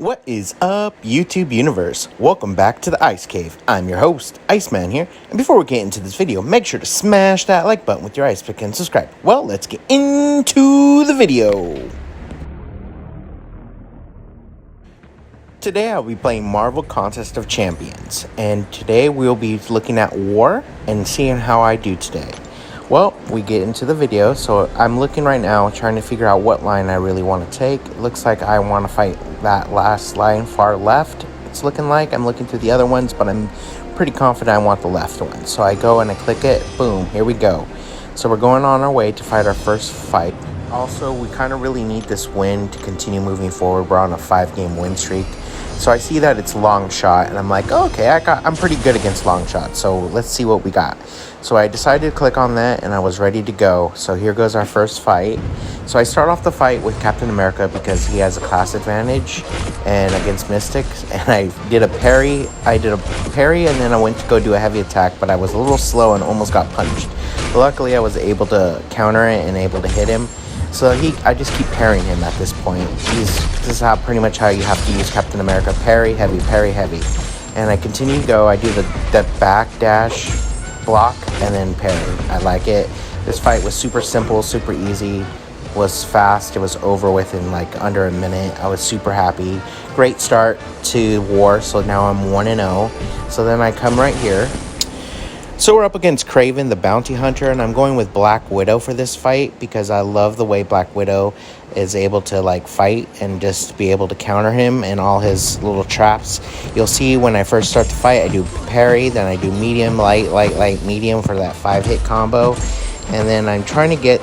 What is up, YouTube universe? Welcome back to the Ice Cave. I'm your host, Iceman here, and before we get into this video, make sure to smash that like button with your ice pick and subscribe. Well, let's get into the video. Today I'll be playing Marvel Contest of Champions, and today we'll be looking at War and seeing how I do today. Well, we get into the video, so I'm looking right now, trying to figure out what line I really want to take. It looks like I want to fight that last line far left. It's looking like I'm looking through the other ones, but I'm pretty confident I want the left one. So I go and I click it, boom, here we go. So we're going on our way to fight our first fight. Also, we kind of really need this win to continue moving forward. We're on a 5-game win streak. So I see that it's long shot, and I'm like, oh, okay, I'm pretty good against long shot, so let's see what we got. So I decided to click on that, and I was ready to go. So here goes our first fight. So I start off the fight with Captain America because he has a class advantage and against Mystics, and I did a parry. And then I went to go do a heavy attack, but I was a little slow and almost got punched. But luckily, I was able to counter it and able to hit him. So I just keep parrying him at this point. This is pretty much how you have to use Captain America. Parry, heavy, and I continue to go. I do that back dash, block, and then parry. I like it. This fight was super simple, super easy, was fast. It was over with in like under a minute. I was super happy. Great start to War. So now I'm 1-0. So then I come right here. So we're up against Kraven, the bounty hunter, and I'm going with Black Widow for this fight because I love the way Black Widow is able to like fight and just be able to counter him and all his little traps. You'll see when I first start the fight, I do parry, then I do medium, light, medium for that 5-hit combo. And then I'm trying to get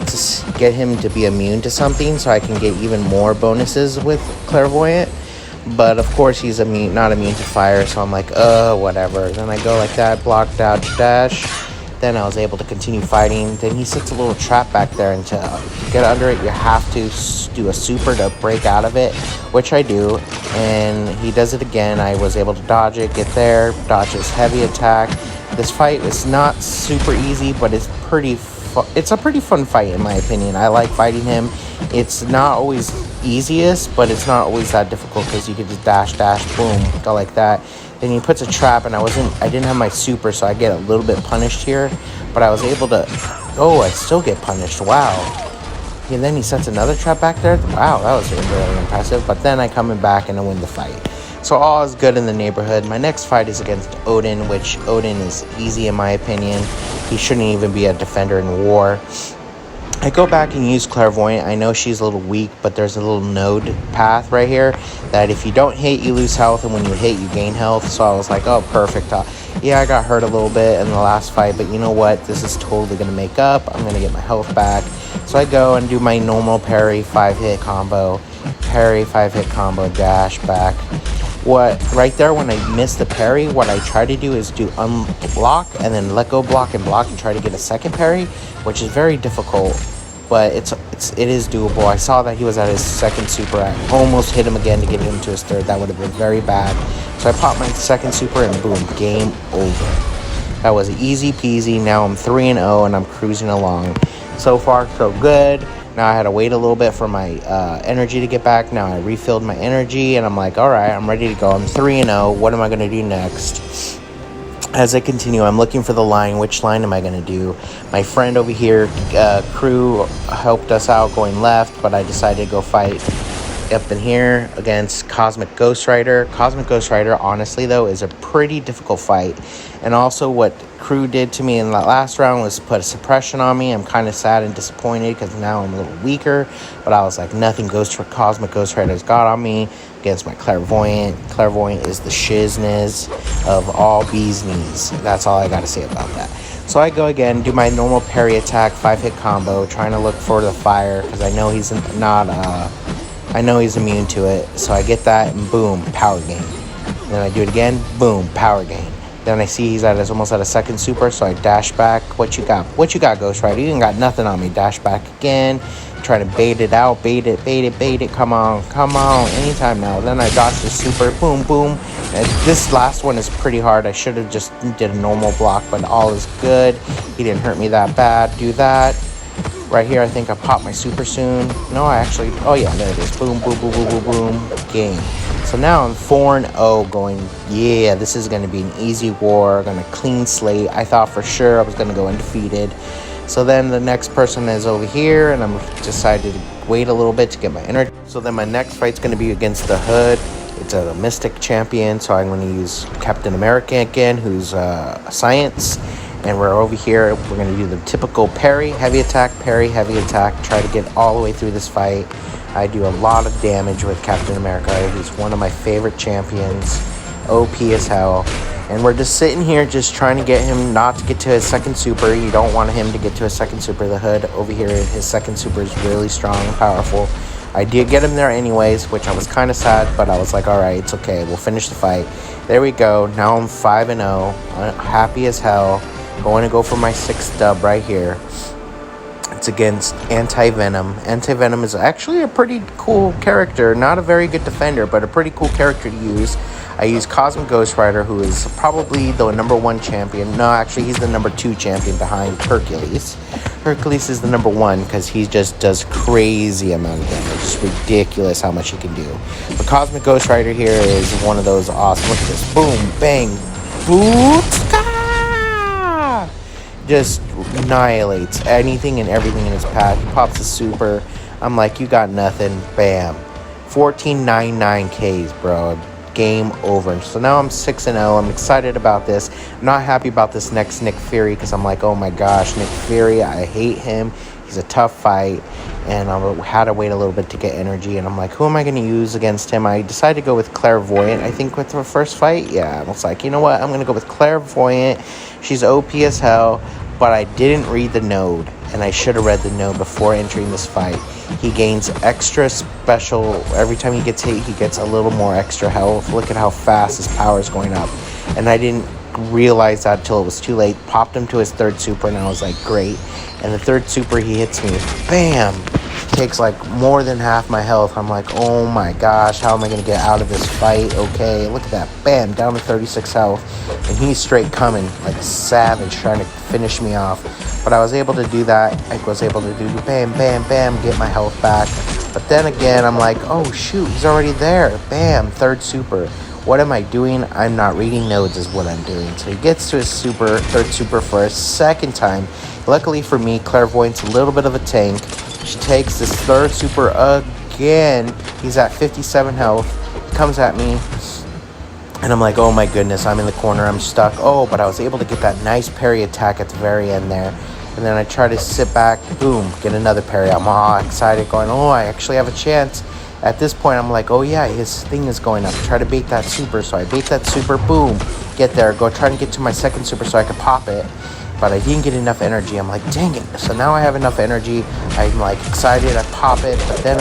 him to be immune to something so I can get even more bonuses with Clairvoyant. But of course he's not immune to fire, so I'm like, whatever. Then I go like that, block, dodge, dash. Then I was able to continue fighting. Then he sets a little trap back there, and to get under it, you have to do a super to break out of it, which I do. And he does it again. I was able to dodge it, get there, dodge his heavy attack. This fight is not super easy, but it's a pretty fun fight in my opinion. I like fighting him. It's not always easiest, but it's not always that difficult because you could just dash, boom, go like that. Then he puts a trap, and I didn't have my super, so I get a little bit punished here, but I was able to, I still get punished, wow. And then he sets another trap back there, wow, that was really impressive, but then I come back and I win the fight. So all is good in the neighborhood. My next fight is against Odin, which Odin is easy in my opinion. He shouldn't even be a defender in War. I go back and use Clairvoyant. I know she's a little weak, but there's a little node path right here that if you don't hit, you lose health, and when you hit, you gain health. So I was like, oh, perfect. Yeah, I got hurt a little bit in the last fight, but you know what? This is totally going to make up. I'm going to get my health back. So I go and do my normal parry 5-hit combo. Parry, 5-hit combo, dash, back. Right there when I miss the parry, what I try to do is do unblock and then let go block and try to get a second parry, which is very difficult, but it is doable. I saw that he was at his second super. I almost hit him again to get him to his third. That would have been very bad. So I popped my second super and boom, game over. That was easy peasy. Now I'm 3-0 and I'm cruising along. So far, so good. Now I had to wait a little bit for my energy to get back. Now I refilled my energy, and I'm like, all right, I'm ready to go. I'm 3-0. What am I going to do next? As I continue, I'm looking for the line. Which line am I going to do? My friend over here, Crew, helped us out going left, but I decided to go fight up in here against Cosmic Ghost Rider. Cosmic Ghost Rider, honestly, though, is a pretty difficult fight. And also what Crew did to me in that last round was put a suppression on me. I'm kind of sad and disappointed because now I'm a little weaker. But I was like, nothing Cosmic Ghost Rider's got on me against my Clairvoyant. Clairvoyant is the shizness of all bees knees. That's all I got to say about that. So I go again, do my normal parry attack, 5-hit combo, trying to look for the fire because I know he's immune to it. So I get that and boom, power gain. Then I do it again, boom, power gain. Then I see he's almost at a second super, so I dash back. What you got? What you got, Ghost Rider? You ain't got nothing on me. Dash back again. Trying to bait it out. Bait it. Come on. Anytime now. Then I dodge the super. Boom, boom. And this last one is pretty hard. I should have just did a normal block, but all is good. He didn't hurt me that bad. Do that. Right here, I think I pop my super soon. No, I actually... Oh, yeah, there it is. Boom, boom, boom, boom, boom, boom. Game. So now I'm 4-0 going, yeah, this is going to be an easy war, going to clean slate. I thought for sure I was going to go undefeated. So then the next person is over here, and I'm decided to wait a little bit to get my energy. So then my next fight's going to be against the Hood. It's a Mystic champion, so I'm going to use Captain America again, who's Science. And we're over here, we're going to do the typical parry, heavy attack, parry, heavy attack. Try to get all the way through this fight. I do a lot of damage with Captain America. He's one of my favorite champions. OP as hell. And we're just sitting here just trying to get him not to get to his second super. You don't want him to get to his second super. The Hood over here, his second super is really strong and powerful. I did get him there anyways, which I was kind of sad, but I was like, all right, it's okay. We'll finish the fight. There we go. Now I'm 5-0. Happy as hell. Going to go for my 6th dub right here. It's against Anti-Venom. Anti-Venom is actually a pretty cool character. Not a very good defender, but a pretty cool character to use. I use Cosmic Ghost Rider, who is probably the #1 champion. No, actually, he's the #2 champion behind Hercules. Hercules is the #1 because he just does crazy amount of damage. It's ridiculous how much he can do. But Cosmic Ghost Rider here is one of those awesome. Look at this. Boom, bang, bootska! Just annihilates anything and everything in his path. He pops a super. I'm like, you got nothing. Bam. 1499 Ks, bro. Game over. So now I'm 6-0. I'm excited about this. I'm not happy about this next Nick Fury because I'm like, oh my gosh, Nick Fury, I hate him. He's a tough fight. And I had to wait a little bit to get energy. And I'm like, who am I going to use against him? I decided to go with Clairvoyant, I think, with the first fight. Yeah, I was like, you know what? I'm going to go with Clairvoyant. She's OP as hell. But I didn't read the node. And I should have read the node before entering this fight. He gains extra special. Every time he gets hit, he gets a little more extra health. Look at how fast his power is going up. And I didn't realize that until it was too late. Popped him to his 3rd super, and I was like, great. And the 3rd super, he hits me. Bam! Takes like more than half my health. I'm like, oh my gosh, how am I going to get out of this fight? Okay, look at that. Bam, down to 36 health. And he's straight coming like a savage, trying to finish me off. But I was able to do that. I was able to do bam, bam, bam, get my health back. But then again, I'm like, oh shoot, he's already there. Bam, 3rd super. What am I doing? I'm not reading nodes is what I'm doing. So he gets to his super, 3rd super for a 2nd time. Luckily for me, Clairvoyant's a little bit of a tank. She takes this 3rd super again. He's at 57 health. He comes at me. And I'm like, oh my goodness, I'm in the corner. I'm stuck. Oh, but I was able to get that nice parry attack at the very end there. And then I try to sit back. Boom, get another parry. I'm all excited going, oh, I actually have a chance. At this point, I'm like, oh yeah, his thing is going up. Try to bait that super. So I bait that super. Boom. Get there. Go try to get to my 2nd super so I could pop it. But I didn't get enough energy. I'm like, dang it. So now I have enough energy. I'm like excited. I pop it. But then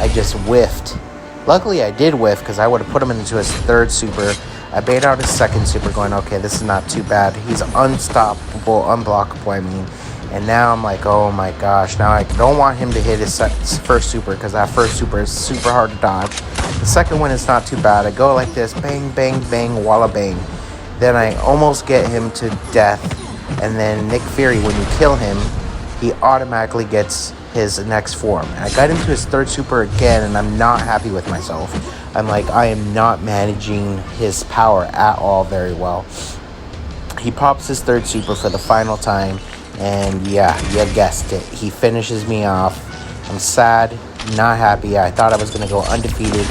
I just whiffed. Luckily, I did whiff because I would have put him into his 3rd super. I bait out his 2nd super going, okay, this is not too bad. He's unstoppable, unblockable, I mean. And now I'm like, oh my gosh. Now I don't want him to hit his 1st super because that 1st super is super hard to dodge. The 2nd one is not too bad. I go like this, bang, bang, bang, walla bang. Then I almost get him to death. And then Nick Fury, when you kill him, he automatically gets his next form. And I got him to his 3rd super again, and I'm not happy with myself. I'm like, I am not managing his power at all very well. He pops his 3rd super for the final time, and yeah, you guessed it. He finishes me off. I'm sad, not happy. I thought I was going to go undefeated,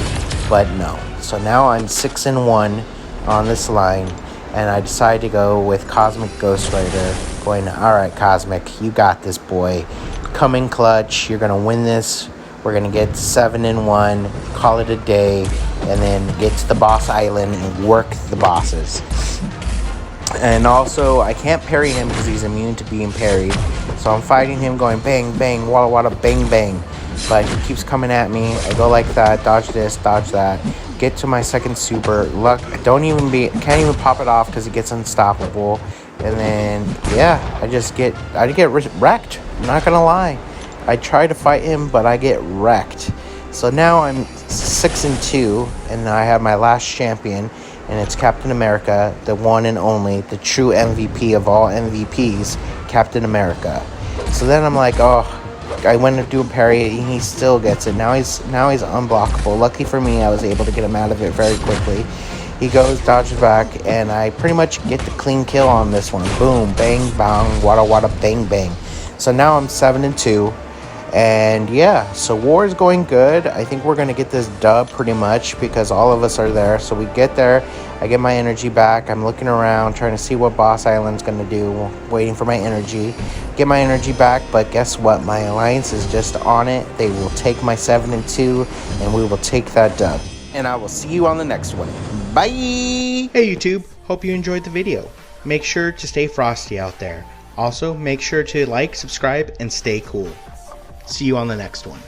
but no. So now I'm 6-1 on this line. And I decided to go with Cosmic Ghost Rider. Going, all right, Cosmic, you got this, boy. Come in clutch. You're going to win this. We're going to get 7-1, call it a day, and then get to the boss island and work the bosses. And also, I can't parry him because he's immune to being parried. So I'm fighting him going bang, bang, walla, walla, bang, bang. But he keeps coming at me. I go like that, dodge this, dodge that. Get to my 2nd super. Luck, can't even pop it off because he gets unstoppable. And then, yeah, I get wrecked. I'm not gonna lie. I try to fight him, but I get wrecked. So now I'm 6-2, and I have my last champion, and it's Captain America, the one and only, the true MVP of all MVPs, Captain America. So then I'm like, oh, I went to do a parry, and he still gets it. Now he's unblockable. Lucky for me, I was able to get him out of it very quickly. He goes, dodges back, and I pretty much get the clean kill on this one. Boom, bang, bang, wada wada, bang, bang. So now I'm 7-2. And yeah, so war is going good. I think we're going to get this dub pretty much because all of us are there. So we get there, I get my energy back. I'm looking around trying to see what boss island's going to do, waiting for my energy. Get my energy back, but guess what? My alliance is just on it. They will take my 7-2 and we will take that dub. And I will see you on the next one. Bye! Hey YouTube, hope you enjoyed the video. Make sure to stay frosty out there. Also, make sure to like, subscribe, and stay cool. See you on the next one.